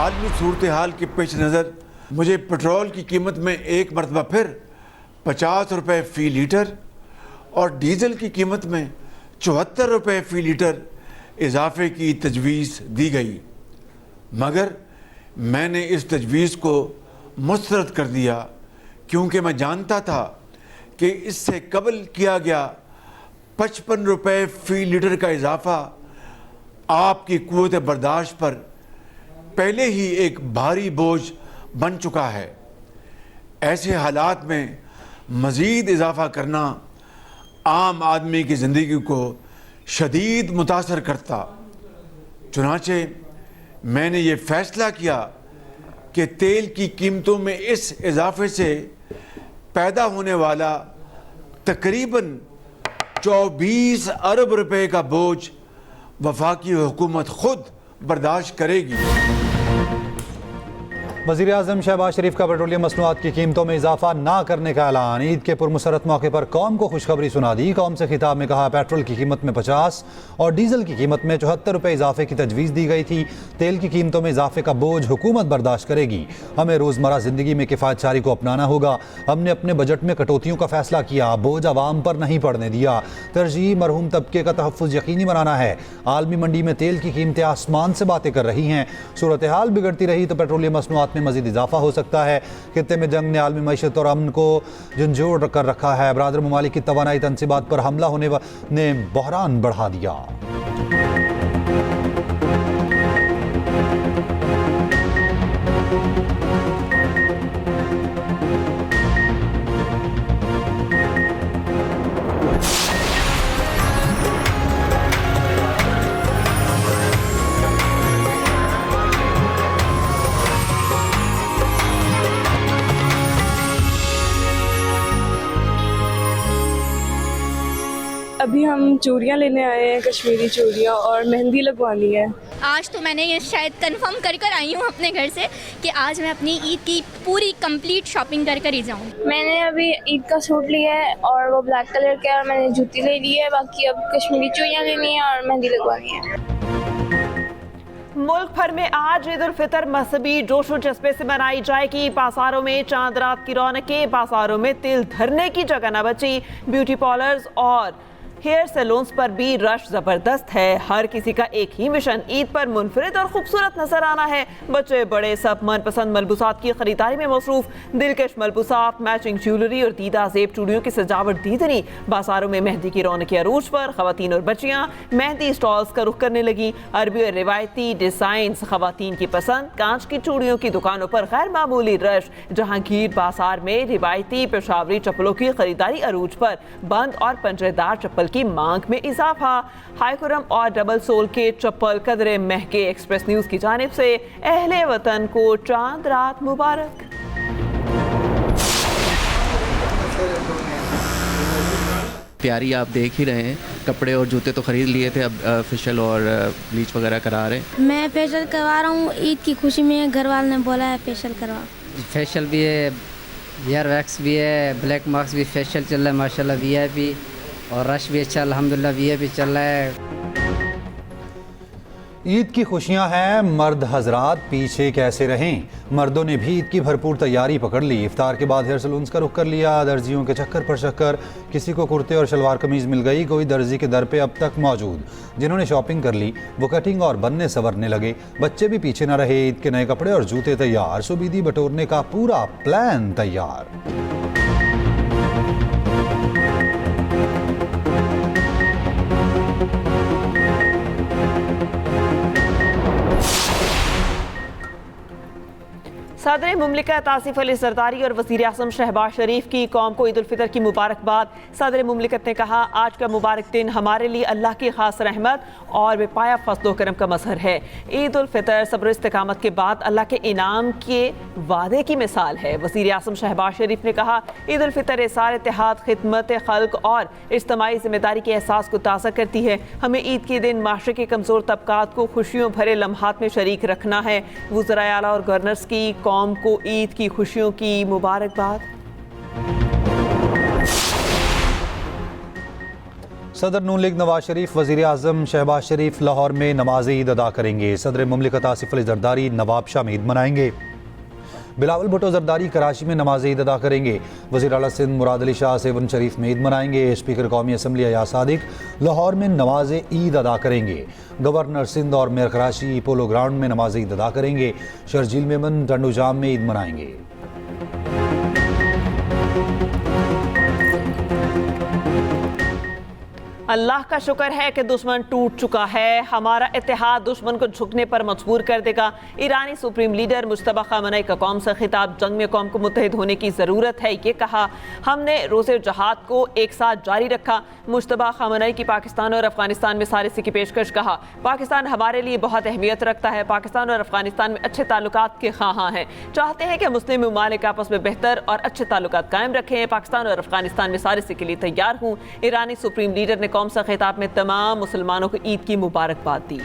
आलमी सूरत हाल के पेश नज़र मुझे पेट्रोल की कीमत में एक मरतबा फिर 50 रुपये फ़ी लीटर और डीज़ल की कीमत में 74 रुपये फ़ी लीटर इजाफे की तजवीज़ दी गई, मगर मैंने इस तजवीज़ को मुस्तरद कर दिया क्योंकि मैं जानता था कि इससे कबल किया गया 55 रुपये फ़ी लीटर का इजाफा आपकी क़ुव्वत बर्दाश्त पर पहले ही एक भारी बोझ बन चुका है। ऐसे हालात में मज़ीद इजाफा करना आम आदमी की ज़िंदगी को शदीद मुतासर करता। चुनाचे मैंने ये फ़ैसला किया कि तेल की कीमतों में इस इजाफे से पैदा होने वाला तकरीबन 24 अरब रुपए का बोझ वफाकी हुकूमत खुद बर्दाश्त करेगी। वज़ीर-ए-आज़म शहबाज शरीफ का पेट्रोलियम मसनूआत की कीमतों में इजाफा ना करने का ऐलान। ईद के पुरमसरत मौके पर कौम को खुशखबरी सुना दी। कौम से खिताब में कहा, पेट्रोल की कीमत में 50 और डीजल की कीमत में 74 रुपये इजाफे की तजवीज़ दी गई थी। तेल की कीमतों में इजाफे का बोझ हुकूमत बर्दाश्त करेगी। हमें रोज़मर्रा ज़िंदगी में किफ़ायतशारी को अपनाना होगा। हमने अपने बजट में कटौतियों का फैसला किया, बोझ आवाम पर नहीं पड़ने दिया। तरजीह मरहूम तबके का तहफ़्फ़ुज़ यकीनी बनाना है। आलमी मंडी में तेल की कीमतें आसमान से बातें कर रही हैं। सूरत हाल बिगड़ती रही तो पेट्रोलियम मसनूआत में मज़ीद इजाफा हो सकता है। खित्ते में जंग ने आलमी मईशत और अमन को झंझोड़ कर रखा है। बरादर ममालिक की तवानाई तनसीबात पर हमला होने ने बहरान बढ़ा दिया। अभी हम चूड़ियाँ लेने आए हैं, कश्मीरी चूड़ियाँ, और मेहंदी लगवानी है। आज तो मैंने ये शायद कंफर्म कर आई हूँ अपने घर से कि आज मैं अपनी ईद की पूरी कंप्लीट शॉपिंग कर ही जाऊँ। मैंने अभी ईद का सूट लिया है और वो ब्लैक कलर का है, मैंने जूती ले ली है। बाकी अब कश्मीरी चूड़ियाँ लेनी है और मेहंदी लगवानी है। मुल्क भर में आज ईद उल फितर मजहबी जोशो जज्बे से मनाई जाएगी। बाजारों में चांद रात की रौनकें, बाजारों में तिल धरने की जगह न बची। ब्यूटी पार्लर्स और हेयर सैलून्स पर भी रश जबरदस्त है। हर किसी का एक ही मिशन, ईद पर मुनफरिद और खूबसूरत नजर आना है। बच्चे बड़े सब मनपसंद मलबूसात की खरीदारी में मसरूफ। दिलकश मलबूसात, मैचिंग ज्वेलरी और दीदा जेब चूड़ियों की सजावट दीदनी। बाजारों में मेहंदी की रौनक अरूज पर खवातीन और बच्चियां मेहंदी स्टॉल्स का रुख करने लगी। अरबी और रिवायती डिजाइन खवातीन की पसंद। कांच की चूड़ियों की दुकानों पर गैर मामूली रश। जहांगीर बाजार में रिवायती पेशावरी चप्पलों की खरीदारी अरूज पर। बंद और पंजरेदार चप्पल की मांग में इजाफा। हाईकुरम और डबल सोल के चप्पल कदरे महंगे। एक्सप्रेस न्यूज की जानिब से अहले वतन को चांद रात मुबारक। तैयारी आप देख ही रहे हैं, कपड़े और जूते तो खरीद लिए थे, अब फेशियल और ब्लीच वगैरह करा रहे हैं। मैं फेशियल करवा रहा हूँ, ईद की खुशी में घर वाले ने बोला है फेशियल करवा। फेशियल भी है, हेयर वैक्स भी है, ब्लैक मार्क्स भी फेशियल चल रहा है माशाल्लाह, वीआईपी, और रश भी अच्छा अल्हम्दुलिल्लाह वीआईपी चल रहा है। ईद की खुशियां हैं, मर्द हजरात पीछे कैसे रहें। मर्दों ने भी ईद की भरपूर तैयारी पकड़ ली। इफ्तार के बाद हेयर सलून्स का रुख कर लिया। दर्जियों के चक्कर पर चक्कर, किसी को कुर्ते और शलवार कमीज मिल गई, कोई दर्जी के दर पे अब तक मौजूद। जिन्होंने शॉपिंग कर ली वो कटिंग और बनने संवरने लगे। बच्चे भी पीछे न रहे, ईद के नए कपड़े और जूते तैयार। सुबीदी बटोरने का पूरा प्लान तैयार। सदर मुमलिकत आसिफ अली जरदारी और वज़ीर आज़म शहबाज शरीफ की कौम को ईद उल फितर की मुबारकबाद। सदर मुमलिकत ने कहा, आज का मुबारक दिन हमारे लिए अल्लाह की खास रहमत और बेपाया फज़ल करम का मज़हर है। ईद उल फितर सब्र इस्तिकामत के बाद अल्लाह के इनाम के वादे की मिसाल है। वज़ीर आज़म शहबाज शरीफ ने कहा, ईद उल फितर इसार इत्तेहाद, खिदमत खल्क और इज्तिमाई जिम्मेदारी के एहसास को ताज़ा करती है। हमें ईद के दिन माशरे के कमज़ोर तबकात को खुशियों भरे लम्हात में शरीक रखना है। वज़राए आला और गवर्नर्स की कौम को ईद की खुशियों की मुबारकबाद। सदर नून लीग नवाज शरीफ, वज़ीर आज़म शहबाज शरीफ लाहौर में नमाज ईद अदा करेंगे। सदर मुमलिकत आसिफ अली जरदारी नवाबशाह में ईद मनाएंगे। बिलावल भुट्टो जरदारी कराची में नमाज ईद अदा करेंगे। वज़ीर आला सिंध मुराद अली शाह सेवन शरीफ में ईद मनाएंगे। स्पीकर कौमी असम्बली अयाज सादिक लाहौर में नमाज ईद अदा करेंगे। गवर्नर सिंध और मेयर कराची पोलो ग्राउंड में नमाज ईद अदा करेंगे। शरजील मेमन टंडू जाम में ईद मनाएंगे। अल्लाह का शुक्र है कि दुश्मन टूट चुका है। हमारा इत्तेहाद दुश्मन को झुकने पर मजबूर कर देगा। ईरानी सुप्रीम लीडर मुश्तबा खामनेई का कौम से खिताब, जंग में कौम को मुत्तहिद होने की ज़रूरत है। ये कहा, हमने रोज़े जहाद को एक साथ जारी रखा। मुश्तबा खामनेई की पाकिस्तान और अफगानिस्तान में सालिसी की पेशकश। कहा, पाकिस्तान हमारे लिए बहुत अहमियत रखता है। पाकिस्तान और अफगानिस्तान में अच्छे ताल्लुकात के ख़्वाहां हैं। चाहते हैं कि मुस्लिम ममालिक आपस में बेहतर और अच्छे ताल्लुकात कायम रखें। पाकिस्तान और अफगानिस्तान में सालिसी के लिए तैयार हूँ। ईरानी सुप्रीम लीडर ने कौम से खिताब में तमाम मुसलमानों को ईद की मुबारकबाद दी।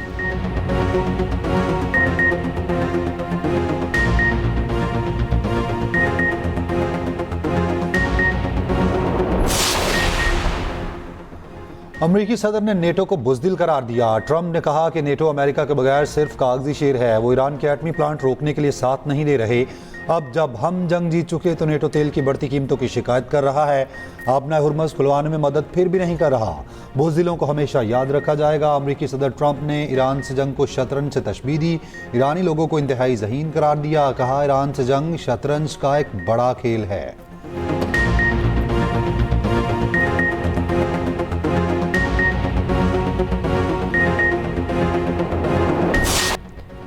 अमरीकी सदर ने नेटो को बुज़दिल करार दिया। ट्रंप ने कहा कि नेटो अमेरिका के बगैर सिर्फ कागजी शेर है। वो ईरान के एटमी प्लांट रोकने के लिए साथ नहीं दे रहे। अब जब हम जंग जीत चुके तो नेटो तेल की बढ़ती कीमतों की शिकायत कर रहा है। अपना हुर्मुज़ खुलवाने में मदद फिर भी नहीं कर रहा। बुज़दिलों को हमेशा याद रखा जाएगा। अमरीकी सदर ट्रंप ने ईरान से जंग को शतरंज से तशबीह दी। ईरानी लोगों को इंतहाई ज़हीन करार दिया। कहा, ईरान से जंग शतरंज का एक बड़ा खेल है।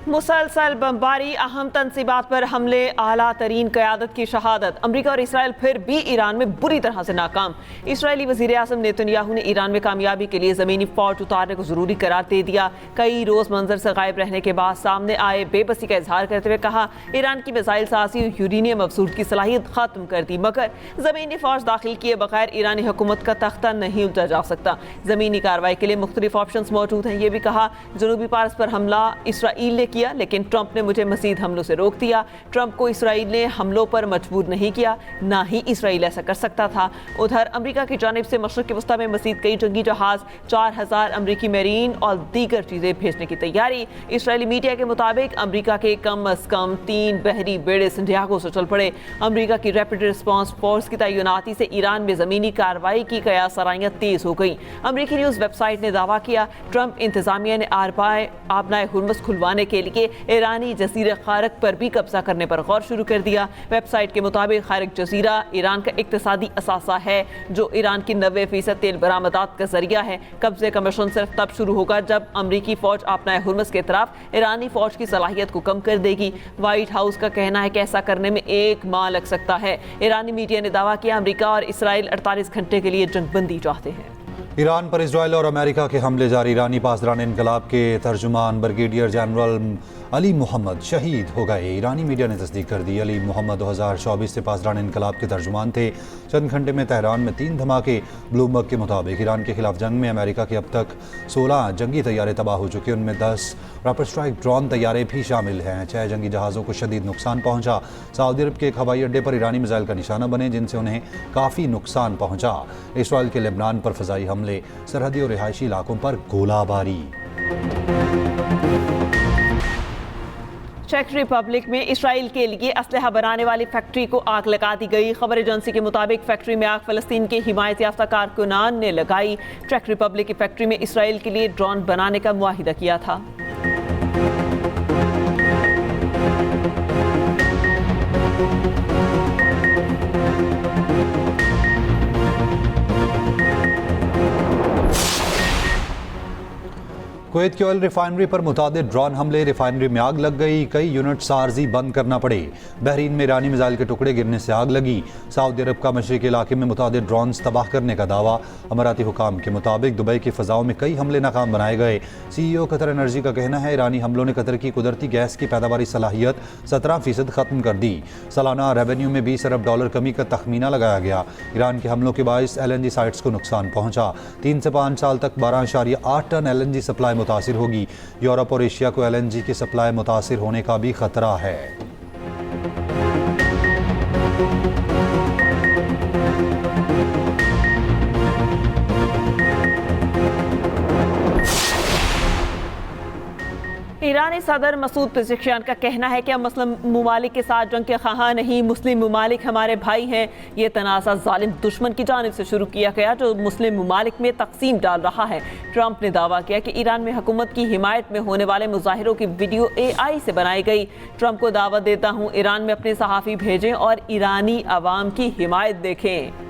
मुसलसल बमबारी, अहम तनसीबात पर हमले, आला तरीन क़यादत की शहादत। अमरीका और इसराइल फिर भी ईरान में बुरी तरह से नाकाम। इसराइली वज़ीर आज़म नेतन्याहू ने ईरान में कामयाबी के लिए ज़मीनी फ़ौज उतारने को ज़रूरी करार दे दिया। कई रोज़ मंजर से गायब रहने के बाद सामने आए बेबसी का इजहार करते हुए कहा, ईरान की मिसाइल साजी और यूरेनियम अफसूद की सलाहियत ख़त्म कर दी, मगर ज़मीनी फ़ौज दाखिल किए बगैर ईरानी हुकूमत का तख्ता नहीं उल्टा जा सकता। ज़मीनी कार्रवाई के लिए मुख्तलिफ ऑप्शन मौजूद हैं। ये भी कहा, जनूबी पार्स पर हमला इसराइल ने किया, लेकिन ट्रंप ने मुझे मज़ीद हमलों से रोक दिया। ट्रंप को इसराइल ने हमलों पर मजबूर नहीं किया, ना ही इसराइल ऐसा कर सकता था। उधर अमेरिका की जानिब से मशरिक़ वस्ता में मज़ीद कई जंगी जहाज़, 4000 अमरीकी मेरीन और दीगर चीज़ें भेजने की तैयारी। इसराइली मीडिया के मुताबिक अमरीका के कम अज़ कम 3 बहरी बेड़े संटियागो से चल पड़े। अमरीका की रैपिड रिस्पॉन्स फोर्स की तैनाती से ईरान में ज़मीनी कार्रवाई की कयासराइयाँ तेज़ हो गई। अमरीकी न्यूज़ वेबसाइट ने दावा किया, ट्रंप इंतज़ामिया ने आपनाए हुर्मुज़ खुलवाने के लिए ईरानी जजीरा खारक पर भी कब्जा करने पर गौर शुरू कर दिया। वेबसाइट के मुताबिक खारक जजीरा ईरान का इक्तिसादी असासा है, जो ईरान की 90% तेल बरामदात का जरिया है। कब्जे का मिशन सिर्फ तब शुरू होगा जब अमरीकी फौज अपना हुर्मुज़ के तरफ ईरानी फौज की सलाहियत को कम कर देगी। वाइट हाउस का कहना है कि ऐसा करने में 1 माह लग सकता है। ईरानी मीडिया ने दावा किया, अमरीका और इसराइल 48 घंटे के लिए जंगबंदी चाहते हैं। ईरान पर इजराइल और अमेरिका के हमले जारी। ईरानी पासदारान इनकलाब के तर्जुमान ब्रिगेडियर जनरल अली मोहम्मद शहीद हो गए। ईरानी मीडिया ने तस्दीक कर दी। अली मोहम्मद 2024 से पासदारान इनकलाब के तर्जुमान थे। चंद घंटे में तेहरान में 3 धमाके। ब्लूमबर्ग के मुताबिक ईरान के खिलाफ जंग में अमेरिका के अब तक 16 जंगी तैयारे तबाह हो चुके। उनमें 10 रैपिड स्ट्राइक ड्रोन तैयारे भी शामिल हैं। 6 जंगी जहाज़ों को शदीद नुकसान पहुंचा। सऊदी अरब के एक हवाई अड्डे पर ईरानी मिसाइल का निशाना बने, जिनसे उन्हें काफ़ी नुकसान पहुंचा। इसराइल के लेबनान पर फ़ज़ाई हमले, सरहदी और रिहायशी इलाकों पर गोलाबारी। चेक रिपब्लिक में इसराइल के लिए असलहा बनाने वाली फैक्ट्री को आग लगा दी गई। खबर एजेंसी के मुताबिक फैक्ट्री में आग फ़लस्तीन के हिमायत याफ्ता कारकुनान ने लगाई। चेक रिपब्लिक की फैक्ट्री में इसराइल के लिए ड्रोन बनाने का मुआहिदा किया था। कुवैत की ऑयल रिफाइनरी पर मुतादिद ड्रोन हमले। रिफाइनरी में आग लग गई। कई यूनिट्स आर्जी बंद करना पड़े। बहरीन में ईरानी मिसाइल के टुकड़े गिरने से आग लगी। सऊदी अरब का मशरिकी इलाके में मुतादिद ड्रोन्स तबाह करने का दावा। अमाराती हुकाम के मुताबिक दुबई की फ़ज़ाओं में कई हमले नाकाम बनाए गए। CEO कतर एनर्जी का कहना है, ईरानी हमलों ने कतर की कुदरती गैस की पैदावारी सलाहियत 17% ख़त्म कर दी। सालाना रेवेन्यू में $20 अरब कमी का तखमीना लगाया गया। ईरान के हमलों के बायस LNG साइट्स को नुकसान पहुँचा। 3 से 5 साल तक 12.8 टन LNG सप्लाई मुतासिर होगी। यूरोप और एशिया को LNG की सप्लाई मुतासिर होने का भी खतरा है। ईरानी सदर मसूद पेज़ेश्कियान का कहना है कि हम मुस्लिम ममालिक के साथ जंग के ख़्वाह नहीं, मुस्लिम ममालिक हमारे भाई हैं। ये तनाज़ा जालिम दुश्मन की जानिब से शुरू किया गया जो मुस्लिम ममालिक में तकसीम डाल रहा है। ट्रंप ने दावा किया कि ईरान में हुकूमत की हिमायत में होने वाले मुजाहिरों की वीडियो AI से बनाई गई। ट्रंप को दावत देता हूँ ईरान में अपने सहाफ़ी भेजें और ईरानी अवाम की हिमायत देखें।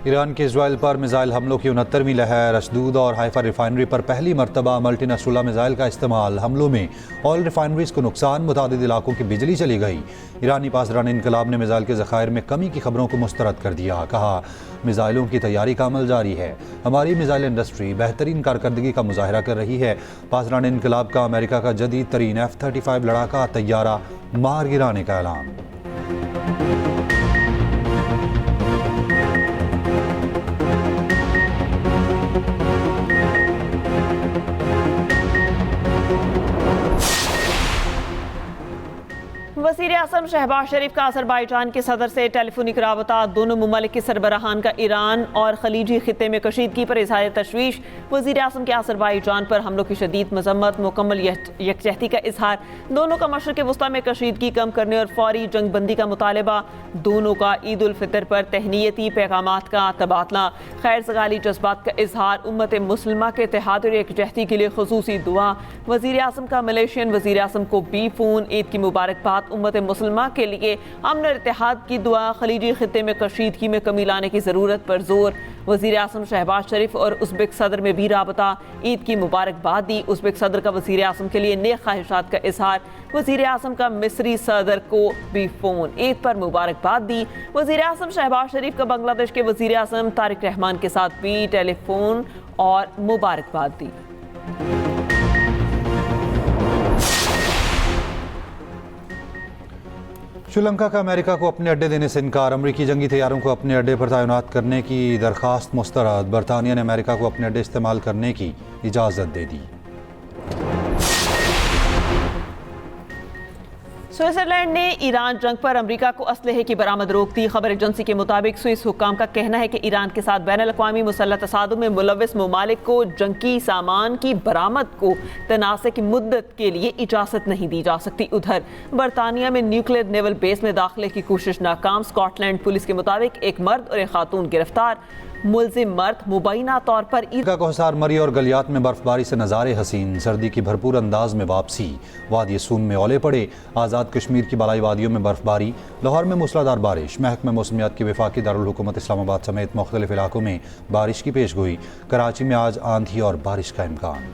ईरान के इजराइल पर मिसाइल हमलों की 69वीं लहर। अशदूद और हाइफा रिफाइनरी पर पहली मरतबा मल्टी नसरुल्ला मिसाइल का इस्तेमाल। हमलों में ऑयल रिफाइनरीज को नुकसान, मुतादिद इलाकों की बिजली चली गई। ईरानी पासदारान इनकलाब ने मिसाइल के ज़खायर में कमी की खबरों को मुस्तरद कर दिया। कहा मिसाइलों की तैयारी का अमल जारी है। हमारी मिसाइल इंडस्ट्री बेहतरीन कारकर्दगी का मुजाहरा कर रही है। पासदारान इनकलाब का अमेरिका का जदीद तरीन F-35 लड़ाका तैयारा मार गिराने का ऐलान। वज़ीर आज़म शहबाज शरीफ का अज़रबैजान के सदर से टेलीफोनिक राबता। दोनों ममालिक के सरबराहान का ईरान और खलीजी खित्ते में कशीदगी पर इज़हार तशवीश। वज़ीर आज़म के अज़रबैजान पर हमलों की शदीद मज़म्मत, मुकम्मल यकजहती का इजहार। दोनों का मशरिक़ वस्ता में कशीदगी कम करने और फौरी जंग बंदी का मुतालबा। दोनों का ईद उल फितर पर तहनीती पैगामात का तबादला। खैर सगाली जज्बात का इजहार। उम्मत मुस्लिमा के इत्तेहाद और यकजहती के लिए खुसूसी दुआ। वज़ीर आज़म का मलेशियन वज़ीर आज़म को भी फ़ोन। ईद की मुबारकबाद। उम्मत मुस्लिमा के लिए अमन और इत्तेहाद की दुआ। खलीजी खित्ते में कशीदगी में कमी लाने की ज़रूरत पर जोर। वज़ीर आज़म शहबाज शरीफ और उज़्बेक सदर में भी राबता। ईद की मुबारकबाद दी। उज़्बेक सदर का वज़ीर आज़म के लिए नेक ख्वाहिशात का इजहार। वज़ीर आज़म का मिस्री सदर को भी फ़ोन। ईद पर मुबारकबाद दी। वज़ीर आज़म शहबाज शरीफ का बांग्लादेश के वज़ीर आज़म तारिक रहमान के साथ भी टेलीफोन और मुबारकबाद दी। श्रीलंका का अमेरिका को अपने अड्डे देने से इनकार। अमरीकी जंगी तैयारों को अपने अड्डे पर तैनात करने की दरख्वास्त मुस्तरद। बरतानिया ने अमेरिका को अपने अड्डे इस्तेमाल करने की इजाज़त दे दी। स्विट्जरलैंड ने ईरान जंग पर अमेरिका को असलहे की बरामद रोक दी। खबर एजेंसी के मुताबिक स्विस हुक्काम का कहना है कि ईरान के साथ बैनुल अक़वामी मुसल्लह तसादुम में मुलव्वस ममालिक को जंगी सामान की बरामद को तनाज़े की मुद्दत के लिए इजाज़त नहीं दी जा सकती। उधर बरतानिया में न्यूक्लियर नेवल बेस में दाखिले की कोशिश नाकाम। स्कॉटलैंड पुलिस के मुताबिक एक मर्द और एक खातून गिरफ्तार। मुलजिम मर्द मुबैना तौर पर ईरान को हिसार मरी और गलियात में बर्फबारी से नज़ारे हसीन। सर्दी की भरपूर अंदाज में वापसी। वादी सून में ओले पड़े। आज़ाद कश्मीर की बालाई वादियों में बर्फबारी। लाहौर में मूसलाधार बारिश। महकमे मौसमियात की वफाकी दारुल हुकूमत इस्लामाबाद समेत मुख्तलिफ इलाकों में बारिश की पेशगोई। कराची में आज आंधी और बारिश का इम्कान।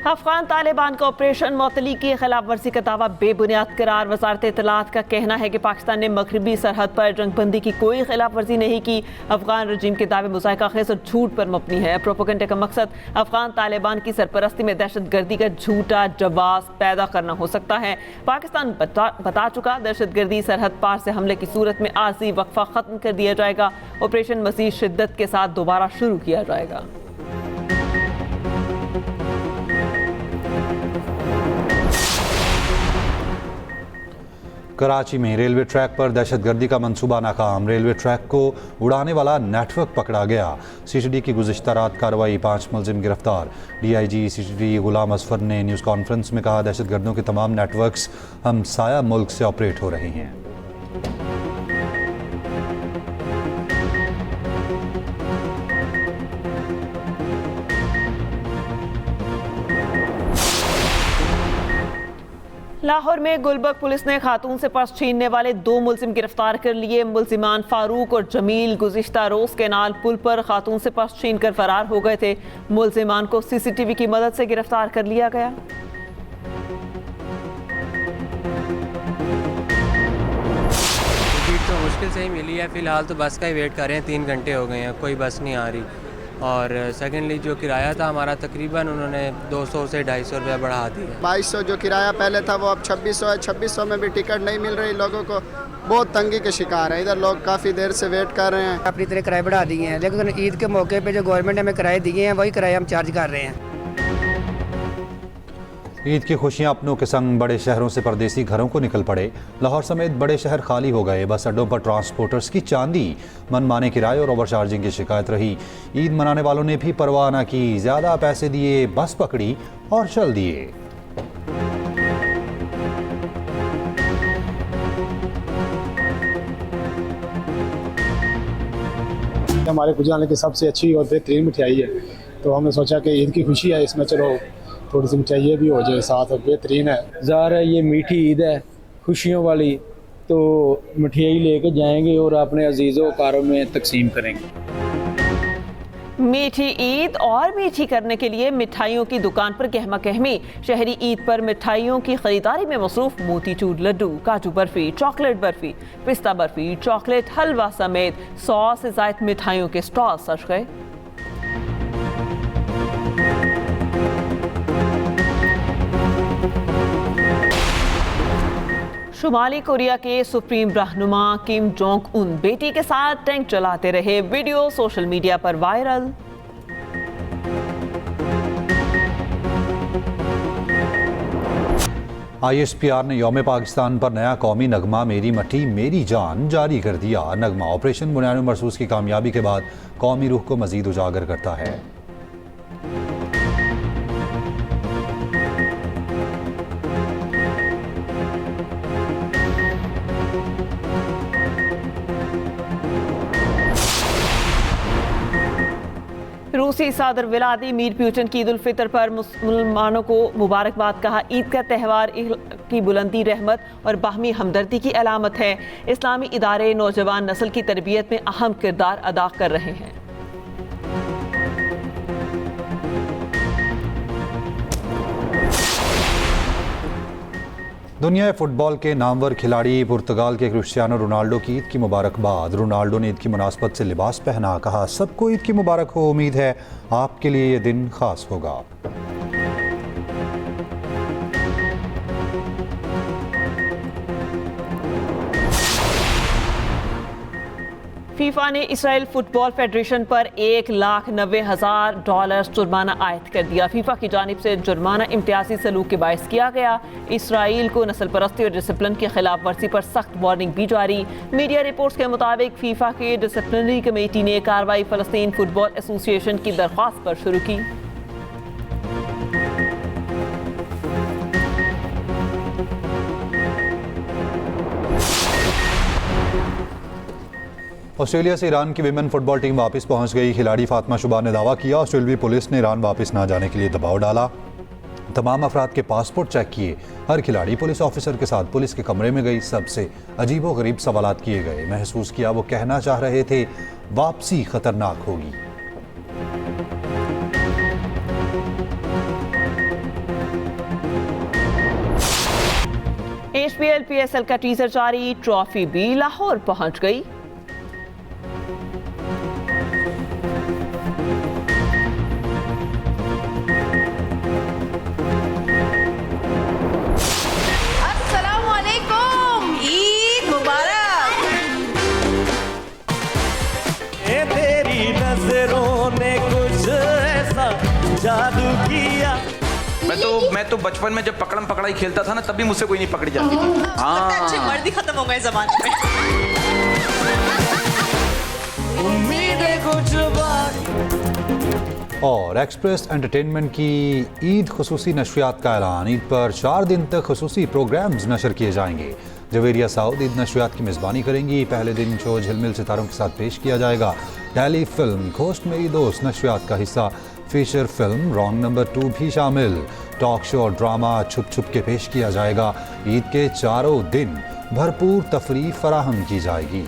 अफगान तालिबान का ऑपरेशन मोतली की खिलाफ वर्जी का दावा बेबुनियाद करार। वजारत इत्तलात का कहना है कि पाकिस्तान ने मगरबी सरहद पर जंगबंदी की कोई खिलाफ वर्जी नहीं की। अफगान रजीम के दावे मुज़ाहिका खेज़ और झूठ पर मबनी है। प्रोपेगेंडा का मकसद अफगान तालिबान की सरपरस्ती में दहशतगर्दी का झूठा जवाब पैदा करना हो सकता है। पाकिस्तान बता चुका दहशतगर्दी सरहद पार से हमले की सूरत में आर्जी वक्फा खत्म कर दिया जाएगा। ऑपरेशन मज़ीद शिद्दत के साथ दोबारा शुरू किया जाएगा। कराची में रेलवे ट्रैक पर दहशतगर्दी का मंसूबा नाकाम। रेलवे ट्रैक को उड़ाने वाला नेटवर्क पकड़ा गया। CTD की गुज़िश्ता रात कार्रवाई। 5 मुलजिम गिरफ्तार। DIG CTD गुलाम असफर ने न्यूज़ कॉन्फ्रेंस में कहा दहशतगर्दों के तमाम नेटवर्क्स हमसाया मुल्क से ऑपरेट हो रहे हैं। लाहौर में गुलबर्ग पुलिस ने खातून से पर्स छीनने वाले 2 मुलजिम गिरफ्तार कर लिए। मुलजिमान फारूक और जमील गुज़िश्ता रोज़ केनाल पुल पर खातून से पर्स छीन कर फरार हो गए थे। मुलजिमान को CCTV की मदद से गिरफ्तार कर लिया गया। टिकट तो मुश्किल से ही मिली है। फ़िलहाल तो बस का ही वेट कर रहे हैं। 3 घंटे हो गए हैं, कोई बस नहीं आ रही। और सेकेंडली जो किराया था हमारा तकरीबन उन्होंने 200 से 250 रुपये बढ़ा दिया। 2200 जो किराया पहले था वो अब 2600 है। 2600 में भी टिकट नहीं मिल रही लोगों को। बहुत तंगी के शिकार है। इधर लोग काफ़ी देर से वेट कर रहे हैं। अपनी तरह किराए बढ़ा दिए हैं, लेकिन ईद के मौके पे जो गवर्नमेंट ने हमें किराए दिए हैं वही किराए हम चार्ज कर रहे हैं। ईद की खुशियां अपनों के संग बड़े शहरों से परदेसी घरों को निकल पड़े। लाहौर समेत बड़े शहर खाली हो गए। बस अड्डों पर ट्रांसपोर्टर्स की चांदी, मनमाने किराए और ओवरचार्जिंग की शिकायत रही। ईद मनाने वालों ने भी परवाह न की, ज्यादा पैसे दिए, बस पकड़ी और चल दिए। हमारे गुजरात की सबसे अच्छी और बेहतरीन मिठाई है, तो हमने सोचा कि ईद की खुशी है, इसमें चलो थोड़ी सी मिठाई भी हो जाए साथ, और बेहतरीन है। ज़ाहिर है ये मीठी ईद है, खुशियों वाली, तो मिठाई लेके जाएंगे और अपने अजीज़ों कारों में तकसीम करेंगे। मीठी ईद और मीठी करने के लिए मिठाइयों की दुकान पर गहमा गहमी। शहरी ईद पर मिठाइयों की खरीदारी में मसरूफ मोतीचूर लड्डू, काजू बर्फी, चॉकलेट बर्फी, पिस्ता बर्फी, चॉकलेट हलवा समेत 100 से ज़ायद मिठाइयों के स्टॉल सज गए। शुमाली कोरिया के सुप्रीम रहनुमा किम जोंग उन बेटी के साथ टैंक चलाते रहे। वीडियो सोशल मीडिया पर वायरल। ISPR ने यौम पाकिस्तान पर नया कौमी नगमा मेरी मट्टी मेरी जान जारी कर दिया। नगमा ऑपरेशन बुनियाद मरसूस की कामयाबी के बाद कौमी रूह को मजीद उजागर करता है। रूसी सदर व्लादिमीर मीर प्यूटन की ईद उल फितर पर मुसलमानों को मुबारकबाद। कहा, ईद का त्यौहार की बुलंदी, रहमत और बाहमी हमदर्दी की अलामत है। इस्लामी इदारे नौजवान नस्ल की तरबियत में अहम किरदार अदा कर रहे हैं। दुनिया फुटबॉल के नामवर खिलाड़ी पुर्तगाल के क्रिस्टियानो रोनाल्डो की ईद की मुबारकबाद। रोनाल्डो ने ईद की मुनासबत से लिबास पहना। कहा, सबको ईद की मुबारक हो, उम्मीद है आपके लिए ये दिन खास होगा। फीफा ने इसराइल फुटबॉल फेडरेशन पर $1,90,000 जुर्माना आयद कर दिया। फीफा की जानिब से जुर्माना इम्तियाजी सलूक के बायस किया गया। इसराइल को नस्ल परस्ती और डिसिप्लिन की खिलाफ वर्जी पर सख्त वार्निंग भी जारी। मीडिया रिपोर्ट्स के मुताबिक फीफा के डिसिप्लिनरी कमेटी ने कार्रवाई फ़लस्तीन फुटबॉल एसोसिएशन की दरख्वास्त पर शुरू की। ऑस्ट्रेलिया से ईरान की विमेन फुटबॉल टीम वापस पहुंच गई। खिलाड़ी फातिमा शुबा ने दावा किया, ऑस्ट्रेलियाई पुलिस ने ईरान वापस ना जाने के लिए दबाव डाला। तमाम अफराद के पासपोर्ट चेक किए। हर खिलाड़ी पुलिस ऑफिसर के साथ पुलिस के कमरे में गई। सबसे अजीबो गरीब सवालात किए गए। महसूस किया वो कहना चाह रहे थे वापसी खतरनाक होगी। HPL PSL का टीजर जारी। ट्रॉफी भी लाहौर पहुंच गई। जादू किया। मैं तो बचपन में जब पकड़म पकड़ाई खेलता था ना, तब भी मुझसे कोई नहीं पकड़ी जाती थी। अच्छे मर्द ही खत्म हो गए ज़माने में। उम्मीदें कुछ और एक्सप्रेस एंटरटेनमेंट की ईद खुसूसी नशरियात का ऐलान। ईद पर 4 दिन तक खुसूसी प्रोग्राम्स नशर किए जाएंगे। जवेरिया साउद ईद नशरियात की मेज़बानी करेंगी। पहले दिन शो झिलमिल सितारों के साथ पेश किया जाएगा। टेली फिल्म खोस्ट मेरी दोस्त नशरियात का हिस्सा। फीचर फिल्म रॉन्ग नंबर 2 भी शामिल। टॉक शो और ड्रामा छुप छुप के पेश किया जाएगा। ईद के चारों दिन भरपूर तफरीह फराहम की जाएगी।